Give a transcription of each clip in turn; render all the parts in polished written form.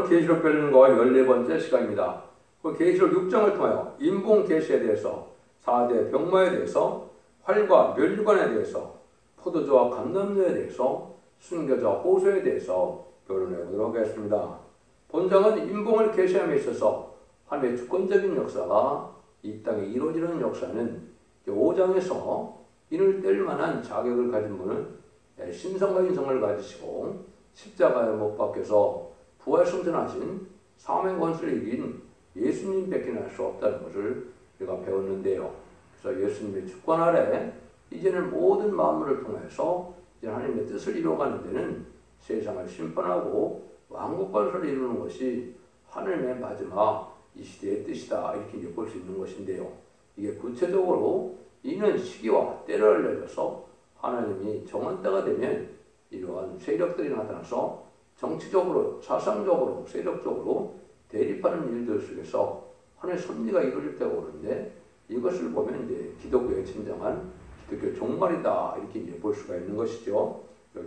계시록 별거 14번째 시간입니다. 그 계시록 6장을 통하여 인봉 계시에 대해서 4대 병마에 대해서 활과 멸류관에 대해서 포도주와 감람류에 대해서 순교자 호소에 대해서 변론해 보도록 하겠습니다. 본장은 인봉을 계시함에 있어서 하나님의 주권적인 역사가 이 땅에 이루어지는 역사는 5장에서 인을 뗄 만한 자격을 가진 분은 신성과 인성을 가지시고 십자가에 못 박혀서 부활 승천하신 사망의 권세를 이긴 예수님밖에 알 수 없다는 것을 우리가 배웠는데요. 그래서 예수님의 주권 아래 이제는 모든 만물을 통해서 이제 하나님의 뜻을 이루어가는 데는 세상을 심판하고 왕국 권세를 이루는 것이 하나님의 마지막 이 시대의 뜻이다, 이렇게 이제 볼 수 있는 것인데요. 이게 구체적으로 이는 시기와 때를 알려줘서 하나님이 정한 때가 되면 이러한 세력들이 나타나서 정치적으로, 사상적으로, 세력적으로 대립하는 일들 속에서 하나님의 섭리가 이루어질 때가 오는데, 이것을 보면 이제 기독교의 진정한 기독교 종말이다, 이렇게 이제 볼 수가 있는 것이죠.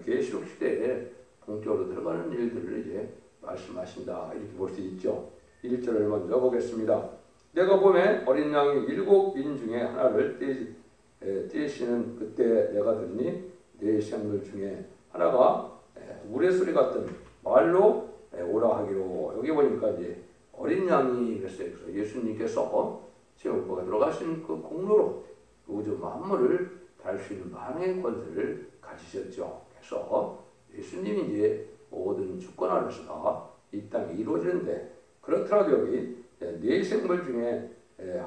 계시록 시대에 본격으로 들어가는 일들을 이제 말씀하신다, 이렇게 볼 수 있죠. 1절을 먼저 보겠습니다. 내가 보매 어린 양이 7인 중에 하나를 떼시는 그때 내가 들으니 네 생물 중에 하나가 우레 소리 같은 말로 오라 하기로. 여기 보니까 이제 어린 양이 그랬어요. 그래서 예수님께서 제옥보가 들어가신 그 공로로 우주 만물을 달 수 있는 만행의 권세를 가지셨죠. 그래서 예수님이 이제 모든 주권 아래서가 이 땅에 이루어지는데, 그렇더라도 여기 네 생물 중에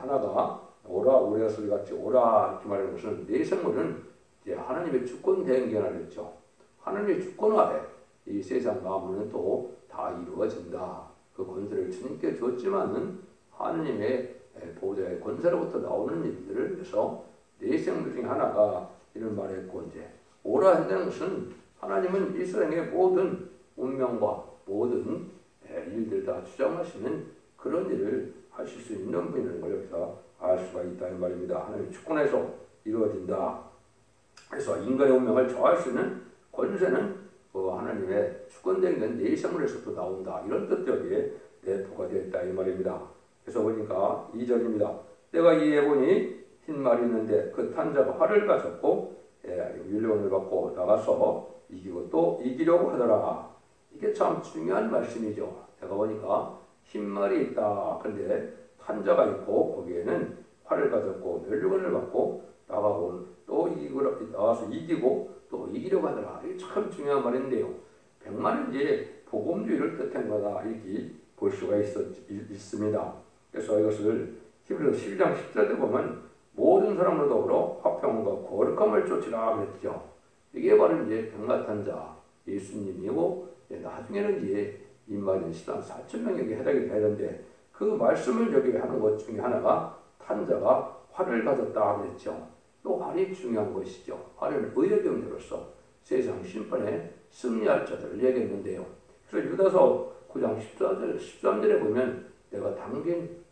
하나가 오라, 우레 소리 같이 오라, 이렇게 말하는 것은 네 생물은 이제 하나님의 주권 대행견 아래죠. 하나님의 주권 아래 이 세상 만물은 또 다 이루어진다. 그 권세를 주님께 줬지만은 하나님의 보좌의 권세로부터 나오는 일들을 위해서 네 생물 중에 하나가 이런 말을 했고, 이제 오라 한다는 것은 하나님은 이 세상의 모든 운명과 모든 일들 다 주장하시는 그런 일을 하실 수 있는 분이라는 걸 여기서 알 수가 있다는 말입니다. 하나님의 주권에서 이루어진다. 그래서 인간의 운명을 정할 수 있는 권세는 하나님의 주권된 네 생물에서도 나온다. 이런 뜻도 여기에 내포가 되어 있다, 이 말입니다. 그래서 보니까 2절입니다. 내가 이에 보니 흰 말이 있는데 그 탄자가 활을 가졌고 율령을 받고 나가서 이기고 또 이기려고 하더라. 이게 참 중요한 말씀이죠. 제가 보니까 흰 말이 있다. 근데 탄자가 있고 거기에는 활을 가졌고 멸류관을 받고 나가고 또 나가서 이기고 또 이기려고 하더라. 이게 참 중요한 말인데요. 백만은 이제 복음주의를 뜻한 거다, 이렇게 볼 수가 있습니다. 그래서 이것을 히브리서 12장 10절에 보면 모든 사람으로 더불어 화평과 거룩함을 쫓으라 그랬죠. 이게 바로 이제 백마탄자 예수님이고, 나중에는 이제 인마된 시단 4,000명에게 해당이 되는데, 그 말씀을 여기 하는 것 중에 하나가 탄자가 활을 가졌다 그랬죠. 또 활이 중요한 것이죠. 활은 의의 경제로서 세상 심판에 승리할 자들을 얘기했는데요. 그래서 유다서 9장 13절에 보면 내가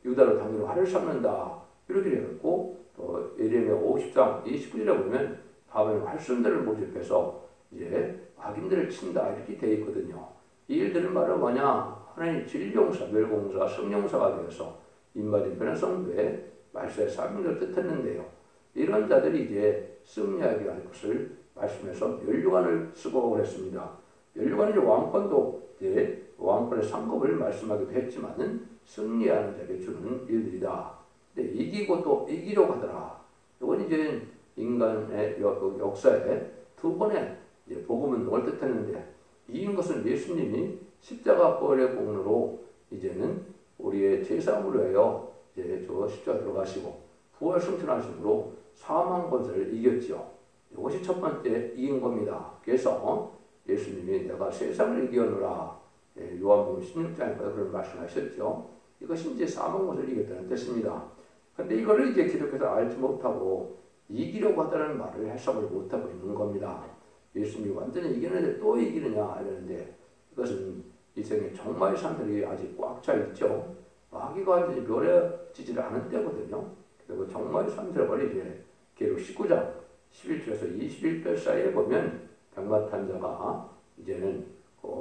유다로 당긴 활을 삼는다, 이렇게 되었고, 또 예레미야 50장 29절에 보면 다음에 활선들을 모집해서 이제 악인들을 친다, 이렇게 되어 있거든요. 이 일들은 바로 뭐냐? 하나님 진리용사, 멸공사, 성령사가 되어서 인마된 변한 성도의 말세의 사명을 뜻했는데요. 이런 자들이 이제 승리하게 할 것을 말씀해서 멸류관을 쓰고 그랬습니다. 멸류관은 이제 왕권도 이제 왕권의 상급을 말씀하기도 했지만은 승리하는 자에게 주는 일들이다. 근데 이기고 또 이기려고 하더라. 이건 이제 인간의 역사에 두 번의 이제 복음운동을 뜻했는데, 이긴 것은 예수님이 십자가 보혈의 공로로 이제는 우리의 제사함으로 하여 이제 저 십자가 들어가시고 부활 승천하심으로 사망 권세를 이겼죠. 이것이 첫 번째 이긴 겁니다. 그래서 예수님이 내가 세상을 이겨노라, 요한복음 16장에 그런 말씀하셨죠. 이것이 이제 사망 권세를 이겼다는 뜻입니다. 그런데 이거를 이제 기독교에서 알지 못하고 이기려고 하다는 말을 해석을 못하고 있는 겁니다. 예수님이 완전히 이기는데 또 이기느냐 이러는데, 이것은 이 세상에 종말의 산들이 아직 꽉 차 있죠. 마귀가 완전히 멸해지질 않은 때거든요. 그리고 종말의 산들을 이제 계록 19장 11절에서 21절 사이에 보면 백마탄자가 이제는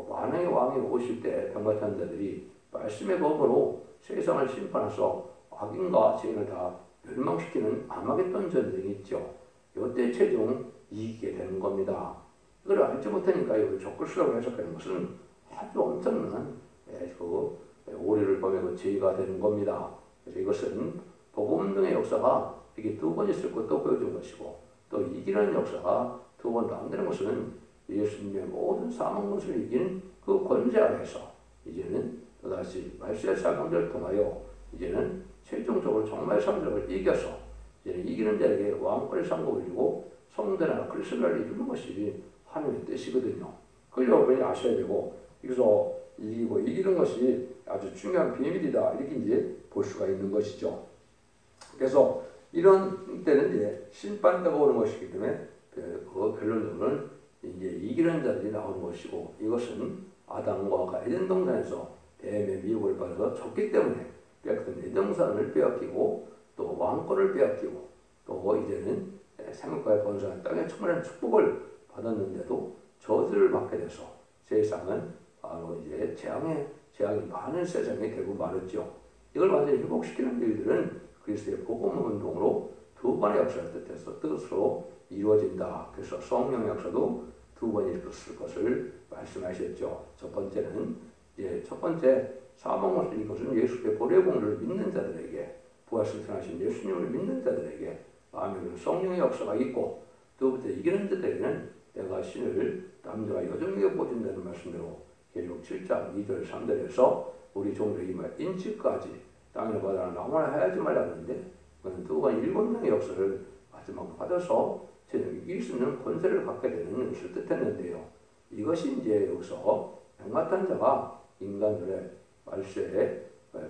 만왕의 왕이 오실 때 병같은 자들이 말씀의 법으로 세상을 심판해서 악인과 죄인을 다 멸망시키는 아마겟돈 전쟁이 있죠. 이때 최종 이기게 되는 겁니다. 이걸 알지 못하니까 이걸 적글수라고 해석하는 것은 아주 엄청난 오류를 범하고 죄가 되는 겁니다. 그래서 이것은 복음운동의 역사가 이게 두 번 있을 것도 보여준 것이고 또 이기는 역사가 두 번도 안 되는 것은 예수님의 모든 사망 권세를 이긴 그 권세 아래서 이제는 또다시 말세의 사명들을 통하여 이제는 최종적으로 정말 상적을 이겨서 이제는 이기는 자에게 왕권의 상급을 주고 성대나 그리스도를 이루는 것이 하나님의 뜻이거든요. 그걸 여러분이 아셔야 되고 여기서 이기고 이기는 것이 아주 중요한 비밀이다 이렇게 이제 볼 수가 있는 것이죠. 그래서 이런 때는 이제 심판대가 오는 것이기 때문에 그 결론적으로는 이제 이기는 자들이 나오는 것이고 이것은 아담과 에덴 동산에서 뱀의 미혹을 받아서 졌기 때문에 빼앗긴 에덴산을 빼앗기고 또 왕권을 빼앗기고 또 이제는 생명과의 번성한 땅에 충만한 축복을 받았는데도 저주를 받게 돼서 세상은 바로 이제 재앙이 많은 세상이 되고 말았죠. 이걸 완전히 회복시키는 일들은 그리스도의 복음 운동으로 두 번의 역사를 뜻으로 이루어진다. 그래서 성령의 역사도 두 번이 있을 것을 말씀하셨죠. 첫 번째는 첫 번째 사망을 이것은 예수의 보혈의 공로를 믿는 자들에게 부활승천하신 예수님을 믿는 자들에게 마음에 성령의 역사가 있고 두 번째 이기는 자들에게는 내가 신을 남자와 여종에게 보여준다는 말씀대로 계속 7장 2절 3절에서 우리 종들에게 인치까지 땅에 바다나 나무나 해야지 말라는데 그는 두 번 7명의 역사를 마지막 받아서 이길 수 있는 권세를 갖게 되는 것을 뜻했는데요. 이것이 이제 여기서 병마탄 자가 인간들의 말세에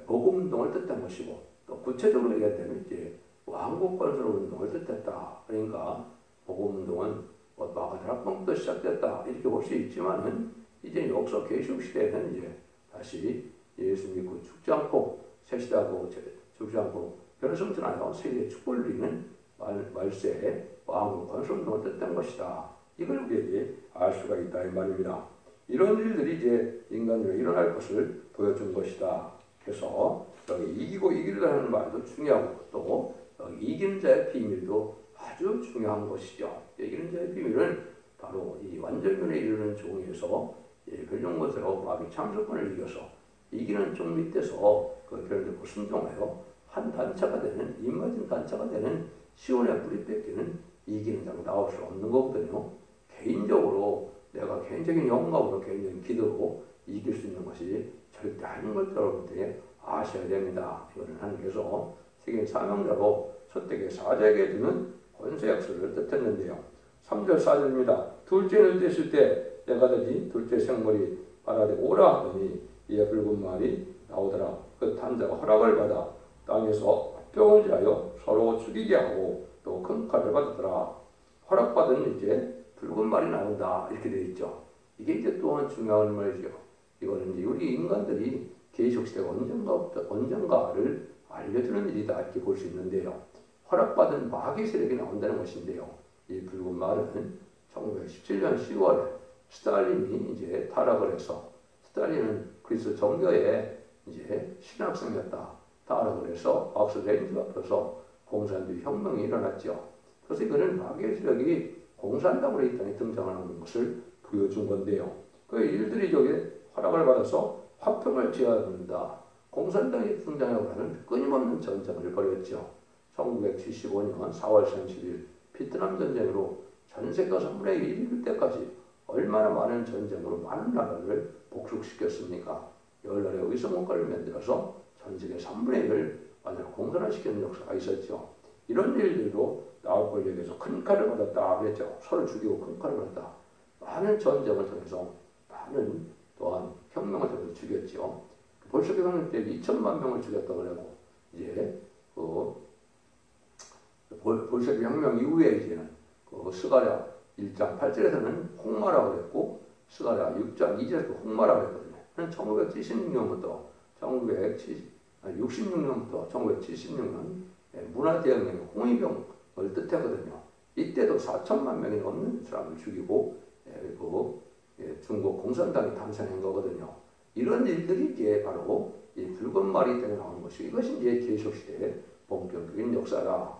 복음 운동을 뜻한 것이고 또 구체적으로 얘기하면 이제 왕국 건설 운동을 뜻했다. 그러니까 복음 운동은 마가다락방부터 시작됐다 이렇게 볼 수 있지만은 이제 역사 계시록 시대에는 이제 다시 예수 믿고 죽지 않고 세시다고 죽지 않고 변성전하여 세계의 축복을 누리는 말세에 왕국 건설 운동을 뜻한 것이다. 이걸 우리에게 알 수가 있다 이 말입니다. 이런 일들이 이제 인간들에 일어날 것을 보여준 것이다. 그래서 여기 이기고 이기려는 말도 중요하고 또 이기는 자의 비밀도 아주 중요한 것이죠. 이기는 자의 비밀은 바로 이 완전면에 이르는 종에서 변종권세로 마귀 참석권을 이겨서 이기는 종 밑에서 그 변종을 순종하여 한 단체가 되는 임마진 단체가 되는 시온의 뿌리 뺏기는 이기는 자가 나올 수 없는 거거든요. 개인적으로 내가 개인적인 영감으로 개인적인 기도로 이길 수 있는 것이 절대 아닌 것을 여러분들이 아셔야 됩니다. 이거는 하나님께서 세계 사명자로 첫대계 사자에게 주는 권세 역사를 뜻했는데요. 3절 4절입니다. 둘째를 떼실 때 내가 더니 둘째 생물이 바라되 오라 하더니 이에 붉은 말이 나오더라. 그 탄자가 허락을 받아 땅에서 뼈를 지하여 서로 죽이게 하고 또 큰 칼을 받았더라. 허락받은 이제 붉은 말이 나온다 이렇게 되어 있죠. 이게 이제 또한 중요한 말이죠. 이거는 이제 우리 인간들이 계시록 시대가 언젠가를 알려주는 일이다 이렇게 볼 수 있는데요. 허락받은 마귀 세력이 나온다는 것인데요. 이 붉은 말은 1917년 10월에 스탈린이 이제 타락을 해서 스탈린은 그리스 정교의 이제 신학생이었다. 타락을 해서 박스 레인지 앞에서 공산주의 혁명이 일어났죠. 그래서 이거는 마귀의 세력이 공산당으로 이 땅에 등장하는 것을 보여준 건데요. 그 일들이 저게 허락을 받아서 화평을 지어야 공산당이 등장하고 하는 끊임없는 전쟁을 벌였죠. 1975년 4월 30일 베트남 전쟁으로 전 세계가 3분의 1이 이를 때까지 얼마나 많은 전쟁으로 많은 나라를 복속시켰습니까? 열나라의 의성국가를 만들어서 전 세계 3분의 1을 완전히 공산화시키는 역사가 있었죠. 이런 일들도 나올 걸 얘기해서 큰 칼을 받았다 그랬죠. 서로 죽이고 큰 칼을 받았다. 많은 전쟁을 통해서 많은 또한 혁명을 통해서 죽였죠. 볼셰비 혁명 때 2천만 명을 죽였다고 그러고 이제 볼셰비 혁명 이후에 이제는 스가랴 1장 8절에서는 홍마라고 그랬고 스가랴 6장 2절에서 홍마라고 그랬거든요. 1976년부터 1976년 문화대혁명의 홍위병을 뜻하거든요. 이때도 4천만 명이 넘는 사람을 죽이고 중국 공산당이 탄생한 거거든요. 이런 일들이 이제 바로 이 붉은 말이 때문에 나오는 것이 이것이 이제 계시록 시대의 본격적인 역사다.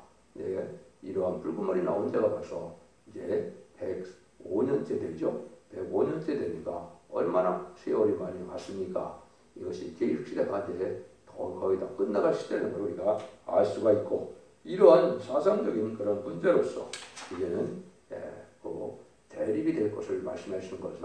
이러한 붉은 말이 나온 지가 벌써 이제 105년째 되죠. 105년째 되니까 얼마나 세월이 많이 갔습니까? 이것이 계시록 시대가 이제 거의 다 끝나갈 시대라는 걸 우리가 알 수가 있고 이러한 사상적인 그런 문제로서 이제는 대립이 될 것을 말씀하시는 것은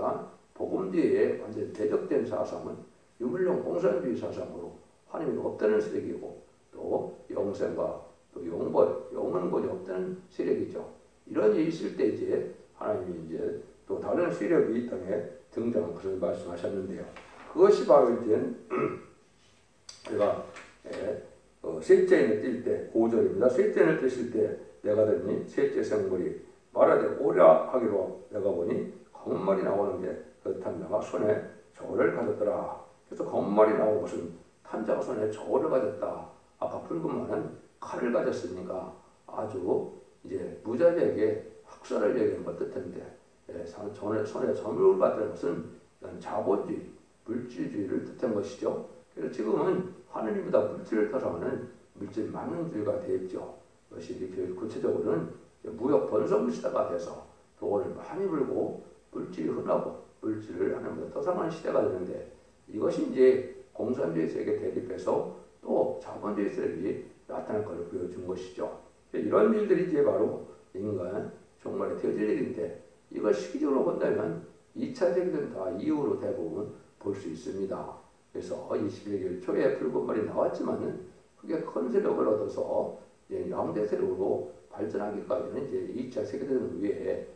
복음 뒤에 완전히 대적된 사상은 유물론 공산주의 사상으로 하나님이 없다는 세력이고 또 영생과 또 영은 곧 없다는 세력이죠. 이런 일이 있을 때 이제 하나님이 이제 또 다른 세력이 이 땅에 등장한 것을 말씀하셨는데요. 그것이 바로 이제 제가 셋째 인을 뜰 때 5절입니다. 셋째 인을 뜨실 때 내가 들으니 셋째 생물이 말하되 오라 하기로 내가 보니 검은 말이 나오는 게 그 탄자가 손에 저울을 가졌더라. 그래서 검은 말이 나온 것은 탄자가 손에 저울을 가졌다. 아까 붉은 말은 칼을 가졌으니까 아주 이제 무자비하게 학살을 얘기하는 것 뜻인데 손에 저울을 가졌다는 것은 자본주의, 물질주의를 뜻한 것이죠. 그래서 지금은 하느님보다 물질을 타성하는 물질 만능주의가 되었죠. 그것이 구체적으로는 무역 번성의 시대가 돼서 돈을 많이 벌고 물질이 흔하고 물질을 하나님보다 타성하는 시대가 되는데 이것이 이제 공산주의 세계 대립해서 또 자본주의 세력이 나타날 것을 보여준 것이죠. 이런 일들이 이제 바로 인간 정말에 되어질 일인데 이걸 시기적으로 본다면 2차 세계대전 다 이후로 대부분 볼 수 있습니다. 그래서 21세기 초에 붉은 말이 나왔지만은 그게 큰 세력을 얻어서 이제 양대 세력으로 발전하기까지는 이제 2차 세계대전 후에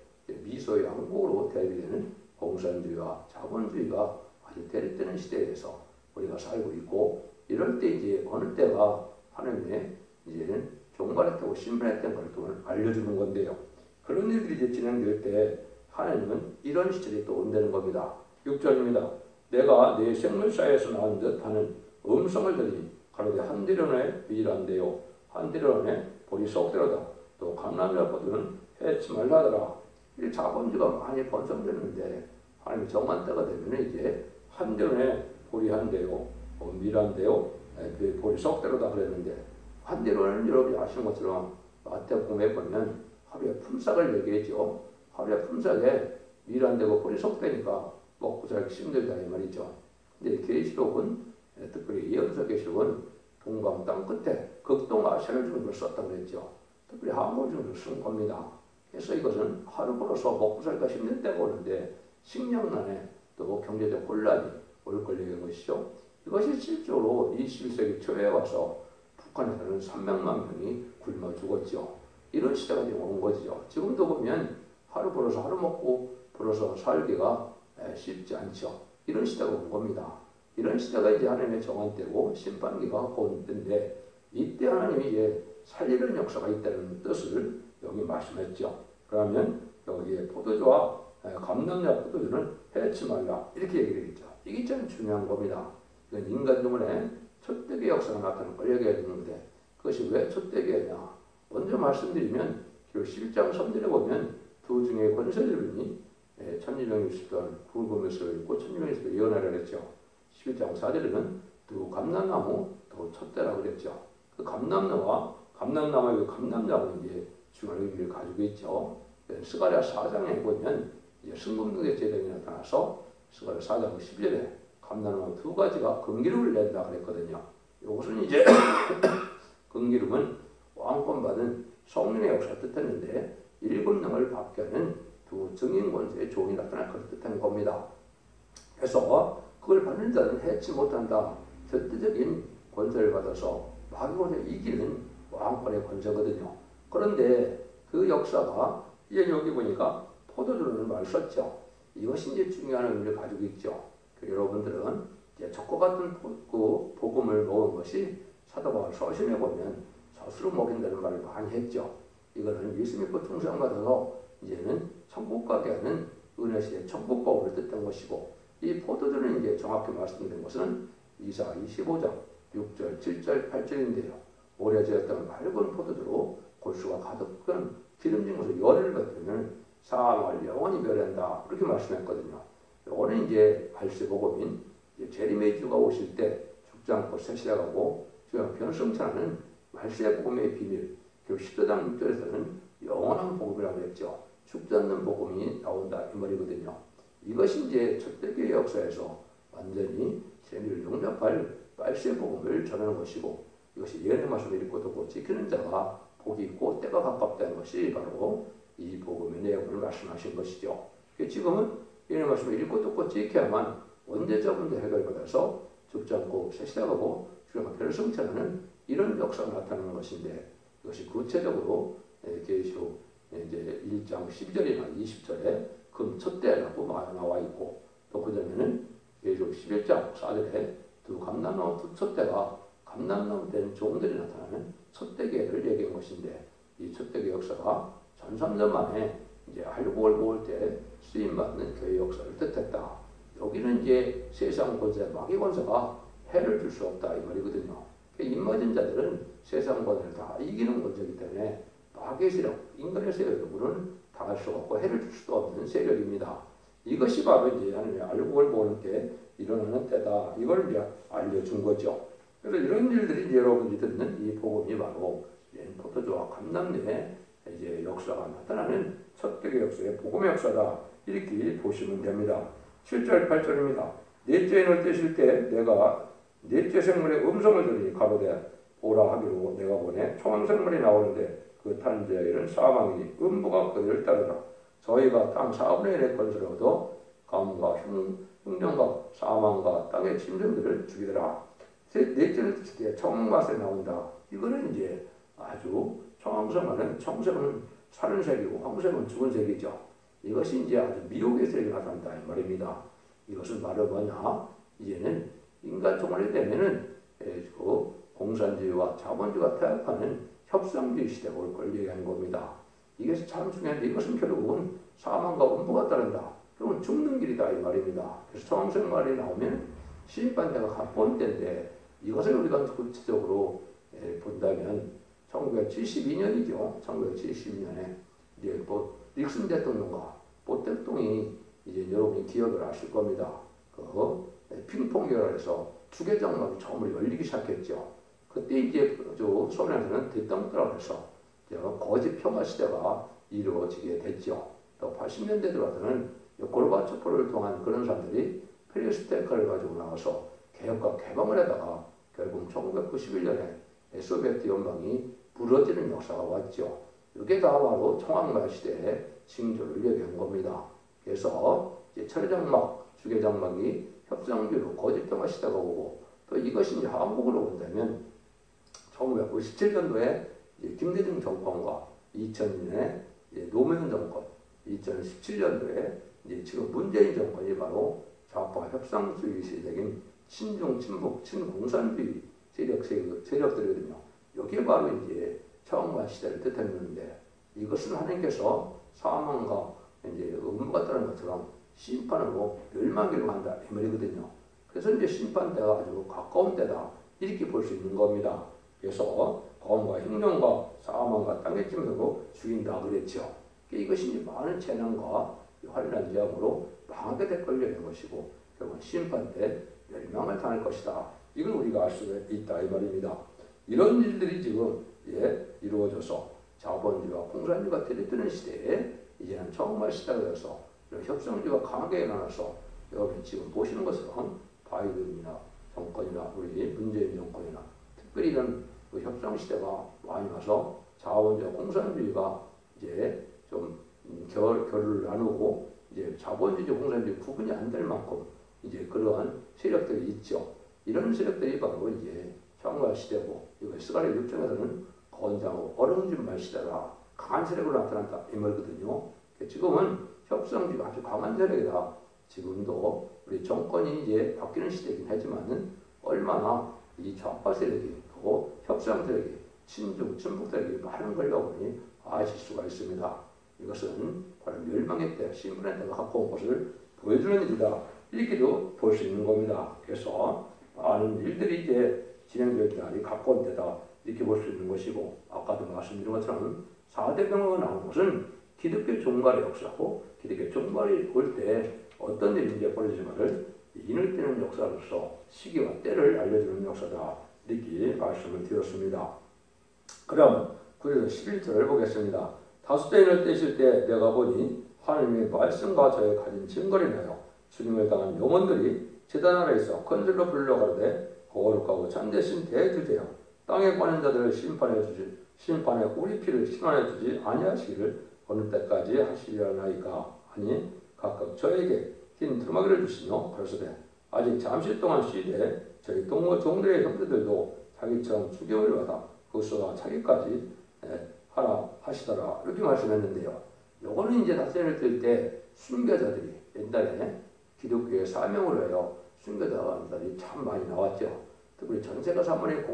미소 양국으로 대비되는 공산주의와 자본주의가 아주 대립되는 시대에서 우리가 살고 있고 이럴 때 이제 어느 때가 하나님의 이제는 종말의 때고 신분의 때인 걸 알려주는 건데요. 그런 일들이 이제 진행될 때 하나님은 이런 시절이 또 온다는 겁니다. 6절입니다. 내가 내 생물사에서 나온 듯 하는 음성을 들으니 가로되 한디론에 미란데요 한디론에 볼이 쏙대로다. 또 감람이라 포도는 해치 말라 하더라. 이 자본주의가 많이 번성되는데 하나님이 정한 때가 되면 이제 한디론에 볼이 한데요 미란데요 그 볼이 쏙대로다 그랬는데 한디론은 여러분이 아시는 것처럼 마태복음에 보면 하루에 품삯을 얘기했죠. 하루에 품삯에 미란되고 볼이 쏙대니까 먹고 살기 힘들다 이 말이죠. 근데 계시록은 특별히 예언서 계시록은 동방 땅 끝에 극동 아시아를 주는 걸 썼다고 그랬죠. 특별히 항구 주는 걸 쓴 겁니다. 그래서 이것은 하루 벌어서 먹고 살기가 힘든 때가 오는데 식량난에 또 경제적 혼란이 올 걸 얘기한 것이죠. 이것이 실제로 21세기 초에 와서 북한에서는 300만 명이 굶어 죽었죠. 이런 시대가 지금 온 거죠. 지금도 보면 하루 벌어서 하루 먹고 벌어서 살기가 쉽지 않죠. 이런 시대가 온 겁니다. 이런 시대가 이제 하나님의 정한 때고 심판기가 온 때인데 이때 하나님이 이제 살리는 역사가 있다는 뜻을 여기 말씀했죠. 그러면 여기에 포도주와 감람약 포도주는 해치 말라 이렇게 얘기를 했죠. 이게 참 중요한 겁니다. 이건 인간 중에 첫대기 역사가 나타나는 걸 얘기해야 되는데 그것이 왜 첫대기였냐. 먼저 말씀드리면 11장 3절에 보면 두 중에 권세들이니 천지명이 있었던 굵음에서 있고 천지명에서 예언하라 그랬죠. 11장 4절에는 두 감람나무 또 첫대라고 그랬죠. 그 감람나무의 그 감람나무는 이제 중요한 의미를 가지고 있죠. 스가랴 4장에 보면 이제 승금등대 제정이 나타나서 스가랴 4장 10절에 감람나무 두 가지가 금기름을 낸다 그랬거든요. 이것은 이제 금기름은 왕권 받은 성령의 역사를 뜻했는데 일곱 능을 받게 하는 두 증인 권세의 종이 나타날 것을 뜻하는 겁니다. 그래서 그걸 받는 자는 해치 못한다. 절대적인 권세를 받아서 마귀권을 이기는 왕권의 권세거든요. 그런데 그 역사가 이제 여기 보니까 포도주라는 말을 썼죠. 이것이 이제 중요한 의미를 가지고 있죠. 여러분들은 이제 적과 같은 그 복음을 먹은 것이 사도 바울 서신에 보면 젖으로 먹인다는 말을 많이 했죠. 이거는 예수 믿고 충성받아서 이제는 천국 가게 하는 은혜시대 천국법을 뜻한 것이고 이 포도주는 이제 정확히 말씀드린 것은 이사 25장 6절, 7절, 8절인데요. 오래 지었던 맑은 포도주로 골수가 가득한 기름진 것을 열을 받으면 사망을 영원히 멸한다. 그렇게 말씀했거든요. 요거는 이제 발세복음인 제리메이주가 오실 때 죽지 않고 새 시대가고 지금 변성천하는 발세복음의 비밀, 그 10도장 6절에서는 영원한 복음이라고 했죠. 죽지 않는 복음이 나온다 이 말이거든요. 이것이 이제 초대교회 역사에서 완전히 세미를 용납할 발세복음을 전하는 것이고, 이것이 예언의 말씀을 읽고 듣고 지키는 자가 복이 있고 때가 가깝다는 것이 바로 이 복음의 내용을 말씀하신 것이죠. 지금은 예언의 말씀을 읽고 듣고 지켜야만 원죄자 문제 해결받아서 죽지 않고 새 시대가고 주님과 별성천하는 이런 역사가 나타나는 것인데, 이것이 구체적으로 계시록 이제 1장 12절이나 20절에 금 첫대라고 나와 있고, 또 그 전에는 계시록 11장 4절에 두 감람나무 두 첫대가 감람나무 된 종들이 나타나는 첫대교회를 얘기한 것인데, 이 첫대교회 역사가 1300년 만에 이제 알곡을 모을 때 쓰임받는 교회 역사를 뜻했다. 여기는 이제 세상 권세, 마귀 권세가 해를 줄 수 없다 이 말이거든요. 입맞은 자들은 세상 권세를 다 이기는 권세이기 때문에 마귀의 세력, 인간의 세력으로는 당할 수가 없고 해를 줄 수도 없는 세력입니다. 이것이 바로 이제 하나님의 알곡을 모으는 때 일어나는 때다. 이걸 이제 알려준 거죠. 그래서 이런 일들이 이제 여러분들이 듣는 이 복음이 바로 포도주와 감람류의 이제 역사가 나타나는 첫대교회 역사의 복음의 역사다. 이렇게 보시면 됩니다. 7절 8절입니다. 넷째 인을 떼실 때 내가 넷째 생물의 음성을 들으니 가로되 보라 하기로 내가 보내 초원생물이 나오는데 그 타는 자의 일은 사망이니 음부가 그들을 따르라. 저희가 땅 4분의 1의 건설을 얻어 가뭄과 흉년과 사망과 땅의 짐승들을 죽이더라. 넷째를 떼실 때 청맛에 나온다. 이거는 이제 아주 청황성은 청색은 사는 색이고 황색은 죽은 색이죠. 이것이 이제 아주 미혹의 색이 나타난다 이 말입니다. 이것은 바로 뭐냐? 이제는 인간 총알이 되면은 그 공산주의와 자본주의가 타협하는 협상주의 시대가 올 걸 얘기하는 겁니다. 이것이 참 중요한데, 이것은 결국은 사망과 음부가 따른다. 그러면 죽는 길이다 이 말입니다. 그래서 청황색 말이 나오면 심판대가 가까운 때인데, 이것을 우리가 구체적으로 본다면 1972년이죠. 1972년에 이제 또 닉슨 대통령과 보 대통령이 이제 여러분이 기억을 하실 겁니다. 그 핑퐁 결합에서 투개장막이 처음으로 열리기 시작했죠. 그때 이제 소련에서는 대땅들라고 해서 거짓 평화 시대가 이루어지게 됐죠. 또 80년대 들어와서는 고르바초프를 통한 그런 사람들이 페리스테이크를 가지고 나와서 개혁과 개방을 하다가 결국 1991년에 소비에트 연방이 부러지는 역사가 왔죠. 이게 다 바로 청황말 시대의 징조를 얘기한 겁니다. 그래서 이제 철장막, 주계장막이 협상주로 거짓평화 시대가 오고, 또 이것이 이제 한국으로 본다면 1997년도에 김대중 정권과 2000년에 노무현 정권, 2017년도에 지금 문재인 정권이 바로 좌파 협상주의 세력인 친중, 친북, 친공산주의 세력들이거든요. 여기에 바로 이제 청황말 시대를 뜻했는데, 이것은 하나님께서 사망과 이제 음부가 따르는 것처럼 심판으로 멸망기로 간다 이 말이거든요. 그래서 이제 심판대가 아주 가까운 때다 이렇게 볼 수 있는 겁니다. 그래서 검과 흉년과 사망과 땅의 짐승으로 죽인다 그랬죠. 이것이 이제 많은 재난과 환란 재앙으로 망하게 될 걸려는 것이고, 결국 심판대 멸망을 당할 것이다. 이걸 우리가 알 수가 있다 이 말입니다. 이런 일들이 지금 이루어져서 자본주의와 공산주의가 들이뜨는 시대에 이제는 청황말 시대가 되어서 협상주의가 강하게 일어나서 여러분 지금 보시는 것처럼 바이든이나 정권이나 우리 문재인 정권이나 특별히 이런 그 협상 시대가 많이 와서 자본주의와 공산주의가 이제 좀 결을 나누고 이제 자본주의 공산주의 구분이 안 될 만큼 이제 그러한 세력들이 있죠. 이런 세력들이 바로 이제 청황말 시대고, 이거 스가랴 6장에서는 건장하고 어려운 시대라 강한 세력으로 나타난다 이 말이거든요. 지금은 협상주의가 아주 강한 세력이다. 지금도 우리 정권이 이제 바뀌는 시대이긴 하지만은 얼마나 이 좌파 세력이 또 협상 세력이 친중, 친북 세력이 많은 걸 여러분이 아실 수가 있습니다. 이것은 바로 멸망의 때, 심판의 때가 가까운 것을 보여주는 일이다. 이렇게도 볼 수 있는 겁니다. 그래서 많은 일들이 이제 진행될 날이 가까운 때다. 이렇게 볼 수 있는 것이고, 아까도 말씀드린 것처럼 4대 병화가 나온 것은 기독교 종말의 역사고, 기독교 종말이 올 때 어떤 일이 이제 벌어지는가를 인을 떼는 역사로서 시기와 때를 알려주는 역사다. 이렇게 말씀을 드렸습니다. 그럼 구절에서 11절을 보겠습니다. 다섯째 인을 떼실 때 내가 보니 하나님의 말씀과 저의 가진 증거를 인하여 죽임을 당한 영혼들이 제단 아래에서 큰소리로 불러가르되 거룩하고 참되신 대주제여 땅에 관한 자들을 심판에 우리 피를 신원해 주지 아니하시기를 어느 때까지 하시려나이까. 아니 각각 저에게 긴 두루마기를 주시며 가로되 아직 잠시 동안 쉬되 저희 동무 종들의 형제들도 자기처럼 죽임을 받아 그것과 자기까지 하라 하시더라. 이렇게 말씀했는데요. 요거는 이제 다스리를 뜰 때 순교자들이 옛날에 기독교의 사명으로 해요. 순교자들이 참 많이 나왔죠. 특히 전세가 사모님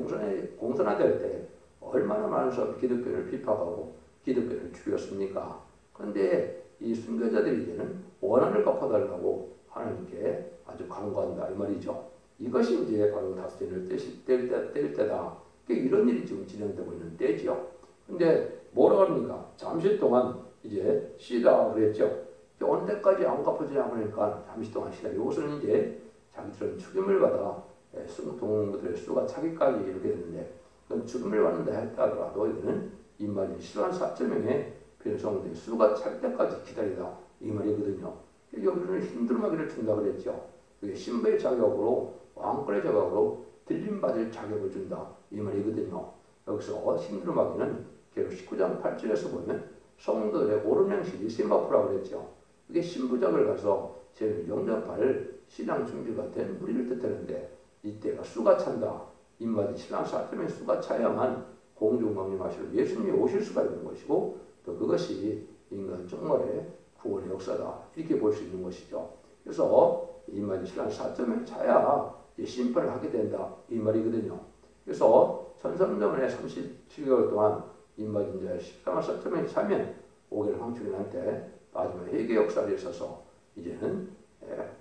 공산화될 때 얼마나 많은 사람이 기독교를 비판하고 기독교를 죽였습니까? 그런데 이 순교자들이 이제는 원한을 갚아달라고 하나님께 아주 간구한다 이 말이죠. 이것이 이제 바로 다스리를 뗄 때다. 이런 일이 지금 진행되고 있는 때지요. 근데 뭐라 합니까? 잠시 동안 이제 쉬다 그랬죠. 어느 때까지 안 갚아지냐 그러니까 잠시 동안 쉬다. 이것은 이제 자기들은 죽임을 받아 동무들의 수가 차기까지 이렇게 되는데 죽임을 받는다 하더라도 이거는 인마진 실환 4.0의 변성들의 수가 찰 때까지 기다리다 이 말이거든요. 여기는 힘들마기를 준다 그랬죠. 이게 신부의 자격으로 왕권의 자격으로 들림받을 자격을 준다 이 말이거든요. 여기서 힘들마기는 계속 19장 8절에서 보면 성도들의 옳은 양식이 세마포라고 그랬죠. 이게 신부작을 가서 제를 영접할 신앙 준비가 된 무리를 뜻하는데 이때가 수가 찬다. 인마디 신앙 4.0의 수가 차야만 공중강림하시고 예수님이 오실 수가 있는 것이고 또 그것이 인간 정말의 구원의 역사다. 이렇게 볼 수 있는 것이죠. 그래서 인마디 신앙 4.0을 차야 심판을 하게 된다. 이 말이거든요. 그래서 천삼년에 37개월 동안 인마진자의 십상을 4.0을 차면 5개월 황충인한테 마지막 회개 역사에 있어서 이제는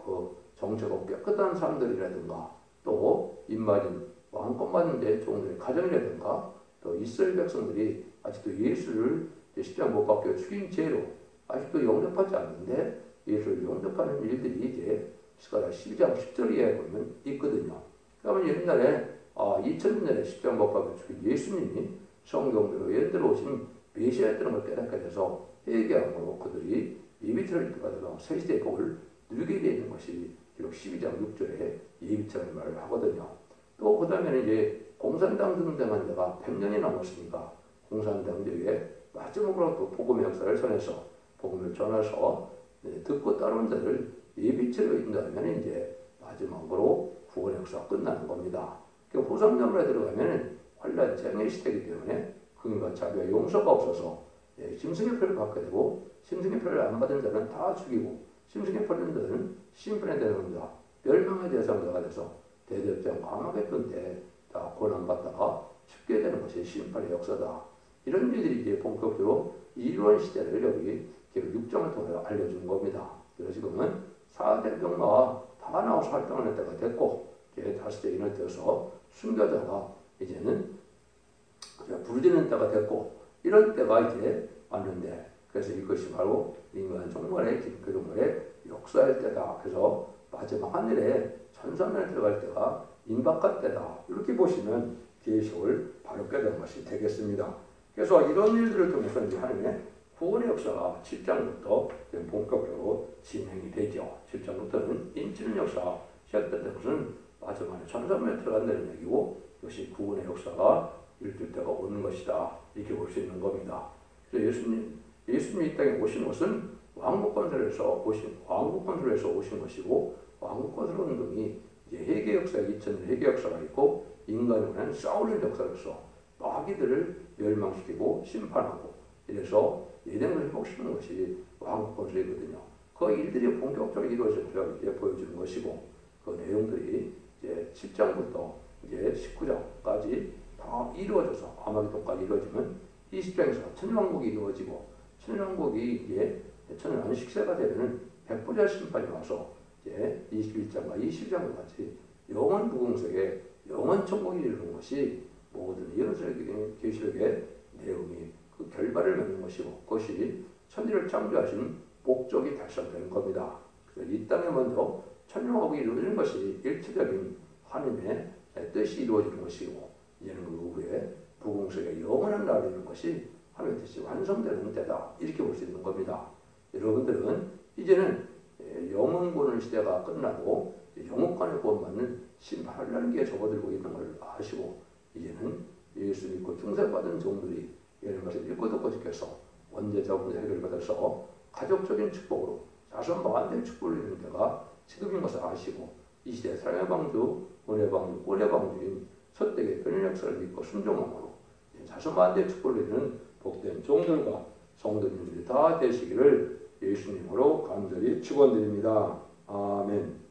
그 정체가 깨끗한 사람들이라든가 또 인마진 왕권 받는 데 종들의 가정이라든가 또 이스라엘 백성들이 아직도 예수를 십자가 못 박혀 죽인 죄로 아직도 영접하지 않는데 예수를 영접하는 일들이 이제 스가랴 12장 10절에 보면 있거든요. 그러면 옛날에 2000년 전에 십자가 못 박혀 죽인 예수님이 성경대로 예언대로 오신 메시아였다는 걸 깨닫게 돼서 회개함으로 그들이 예비처를 받아서 새시대의 복을 누리게 되는 것이 기록 12장 6절에 예비처를 말을 하거든요. 또 그 다음에는 이제 공산당 등장한 데가 100년이 넘었으니까 공산당들에게 마지막으로 또 복음의 역사를 전해서 복음을 전해서 듣고 따르는 자를 예비처로 인도하면 이제 마지막으로 구원의 역사가 끝나는 겁니다. 후삼년에 들어가면 환란 장애 시대이기 때문에 긍휼과 자비와 용서가 없어서 짐승의 표를 받게 되고 짐승의 표를 안 받은 자는 다 죽이고 짐승의 표를 받은 자는 심판에 대상자, 멸망의 대상자가 돼서 대대장 광학의 때 다 고난받다가 죽게 되는 것이 심판의 역사다. 이런 일들이 이제 본격적으로 이루어진 시대를 여기 기록 6장을 통해 알려준 겁니다. 그래서 지금은 4대 병마가 다 나와서 활동할 때가 됐고 이제 5대 인을 떼어서 순교자가 이제는 부르짖는 때가 됐고 이런 때가 이제 왔는데 그래서 이것이 바로 인간 종말의 기독교 종말의 역사일 때다. 그래서 마지막 하늘에 천사면에 들어갈 때가 임박할 때다. 이렇게 보시면 계시록을 바로 깨닫는 것이 되겠습니다. 그래서 이런 일들을 통해서 이제 하나님의 구원의 역사가 7장부터 본격적으로 진행이 되죠. 7장부터는 인치는 역사 시작됐던 것은 마지막에 천사면에 들어간다는 얘기고 이것이 구원의 역사가 일들 때가 오는 것이다. 이렇게 볼 수 있는 겁니다. 그래서 예수님이 이 땅에 오신 것은 왕국 건설에서 오신 것이고 왕국 건설 운동이 이제 회개 역사 2000년 회개 역사가 있고 인간과는 싸우는 역사로서 마귀들을 멸망시키고 심판하고 이래서 예정을 회복시키는 것이 왕국 건설이거든요. 그 일들이 본격적으로 이루어지는 것을 이제 보여주는 것이고 그 내용들이 이제 10장부터 이제 19장까지 다 이루어져서 아마겟돈까지 이루어지면 20장에서 천년왕국이 이루어지고 천년왕국이 이제 천년안식세가 되면 백부자 심판이 와서 이제 21장과 22장과 같이 영원 부흥석에 영원 천국이 이루는 것이 모든 예언서의 계시록의 내용이 그 결과를 맺는 것이고 그것이 천지를 창조하신 목적이 달성되는 겁니다. 이 땅에 먼저 천년왕국이 이루어지는 것이 일체적인 하나님의 뜻이 이루어지는 것이고 이제는 그 후에 부흥성의 영원한 날이 있는 것이 하나님의 뜻이 완성되는 때다. 이렇게 볼 수 있는 겁니다. 여러분들은 이제는 영원권의 시대가 끝나고 영원권에 구원받는 심판이라는 게 접어들고 있는 걸 아시고 이제는 예수 믿고 중생받은 종들이 이런 것을 읽고 듣고 지켜서 원죄자 문제 해결받아서 가족적인 축복으로 자손 만대의 축복을 이루는 때가 지금인 것을 아시고 이 시대 사랑의 방주, 은혜의 방주, 꼴의 방주인 서택의 변인 역사를 믿고 순종함으로 자손 만대의 축복을 이루는 복된 종들과 성도님들이 다 되시기를 예수님으로 간절히 축원드립니다. 아멘.